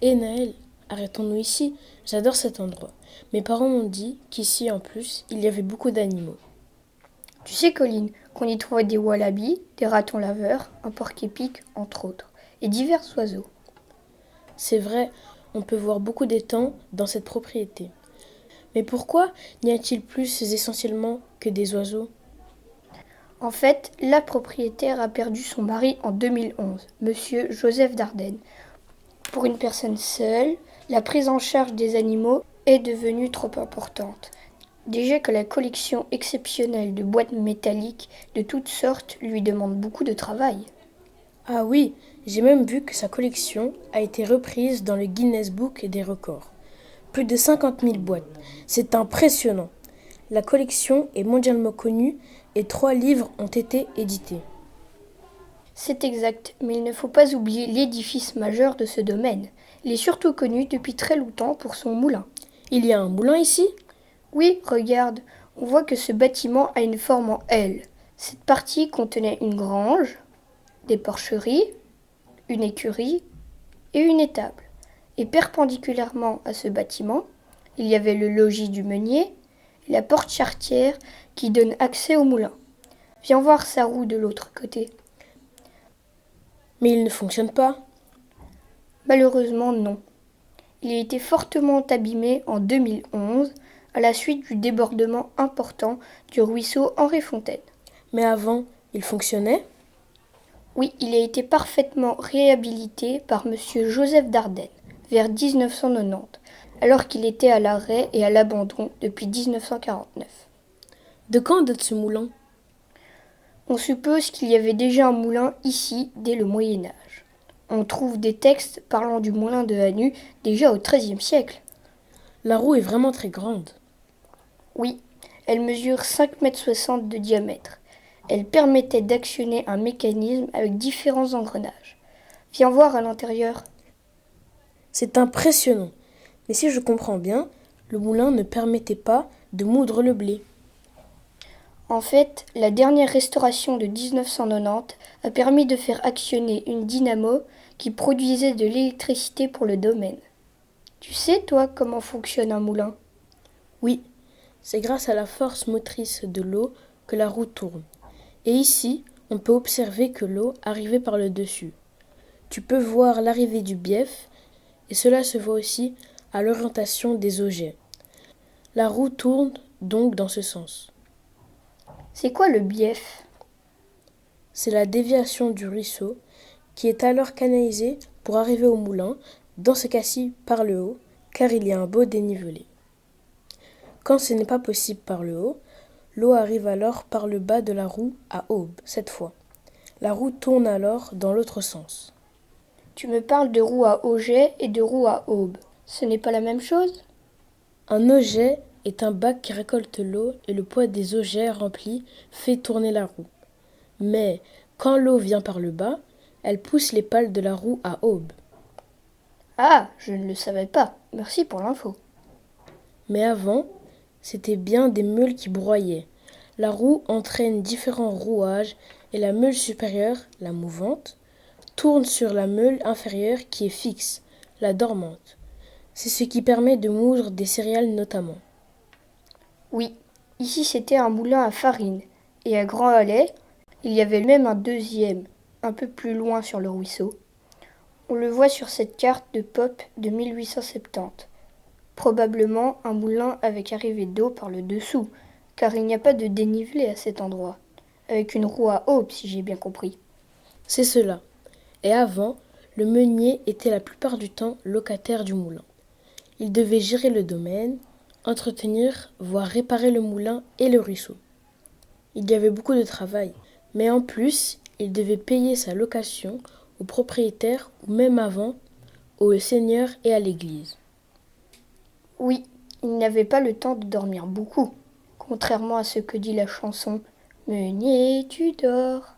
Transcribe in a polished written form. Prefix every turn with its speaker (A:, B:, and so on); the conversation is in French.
A: Hé Naël, arrêtons-nous ici, j'adore cet endroit. Mes parents m'ont dit qu'ici en plus, il y avait beaucoup d'animaux.
B: Tu sais, Colline, qu'on y trouvait des wallabies, des ratons laveurs, un porc-épic, entre autres, et divers oiseaux.
A: C'est vrai, on peut voir beaucoup d'étangs dans cette propriété. Mais pourquoi n'y a-t-il plus essentiellement que des oiseaux?
B: En fait, la propriétaire a perdu son mari en 2011, monsieur Joseph Dardenne. Pour une personne seule, la prise en charge des animaux est devenue trop importante. Déjà que la collection exceptionnelle de boîtes métalliques de toutes sortes lui demande beaucoup de travail.
A: Ah oui, j'ai même vu que sa collection a été reprise dans le Guinness Book des records. Plus de 50 000 boîtes. C'est impressionnant. La collection est mondialement connue et 3 livres ont été édités.
B: C'est exact, mais il ne faut pas oublier l'édifice majeur de ce domaine. Il est surtout connu depuis très longtemps pour son moulin.
A: Il y a un moulin ici?
B: Oui, regarde, on voit que ce bâtiment a une forme en L. Cette partie contenait une grange, des porcheries, une écurie et une étable. Et perpendiculairement à ce bâtiment, il y avait le logis du meunier et la porte charretière qui donne accès au moulin. Viens voir sa roue de l'autre côté.
A: Mais il ne fonctionne pas.
B: Malheureusement, non. Il a été fortement abîmé en 2011 à la suite du débordement important du ruisseau Henri Fontaine.
A: Mais avant, il fonctionnait?
B: Oui, il a été parfaitement réhabilité par monsieur Joseph Dardenne vers 1990, alors qu'il était à l'arrêt et à l'abandon depuis 1949.
A: De quand date ce moulin?
B: On suppose qu'il y avait déjà un moulin ici dès le Moyen Âge. On trouve des textes parlant du moulin de Hanu déjà au XIIIe siècle.
A: La roue est vraiment très grande.
B: Oui, elle mesure 5,60 m de diamètre. Elle permettait d'actionner un mécanisme avec différents engrenages. Viens voir à l'intérieur.
A: C'est impressionnant. Mais si je comprends bien, le moulin ne permettait pas de moudre le blé.
B: En fait, la dernière restauration de 1990 a permis de faire actionner une dynamo qui produisait de l'électricité pour le domaine. Tu sais, toi, comment fonctionne un moulin?
A: Oui, c'est grâce à la force motrice de l'eau que la roue tourne. Et ici, on peut observer que l'eau arrivait par le dessus. Tu peux voir l'arrivée du bief, et cela se voit aussi à l'orientation des objets. La roue tourne donc dans ce sens.
B: C'est quoi le bief?
A: C'est la déviation du ruisseau qui est alors canalisée pour arriver au moulin, dans ce cas-ci par le haut, car il y a un beau dénivelé. Quand ce n'est pas possible par le haut, l'eau arrive alors par le bas de la roue à aube, cette fois. La roue tourne alors dans l'autre sens.
B: Tu me parles de roue à auget et de roue à aube. Ce n'est pas la même chose?
A: Un auget est un bac qui récolte l'eau et le poids des objets remplis fait tourner la roue. Mais quand l'eau vient par le bas, elle pousse les pales de la roue à aube.
B: Ah, je ne le savais pas. Merci pour l'info.
A: Mais avant, c'était bien des meules qui broyaient. La roue entraîne différents rouages et la meule supérieure, la mouvante, tourne sur la meule inférieure qui est fixe, la dormante. C'est ce qui permet de moudre des céréales notamment.
B: Oui, ici c'était un moulin à farine. Et à Grand Hallet, il y avait même un deuxième, un peu plus loin sur le ruisseau. On le voit sur cette carte de Pop de 1870. Probablement un moulin avec arrivée d'eau par le dessous, car il n'y a pas de dénivelé à cet endroit. Avec une roue à aube, si j'ai bien compris.
A: C'est cela. Et avant, le meunier était la plupart du temps locataire du moulin. Il devait gérer le domaine, entretenir, voire réparer le moulin et le ruisseau. Il y avait beaucoup de travail, mais en plus, il devait payer sa location au propriétaire ou même avant, au seigneur et à l'église.
B: Oui, il n'avait pas le temps de dormir beaucoup, contrairement à ce que dit la chanson. Meunier, tu dors.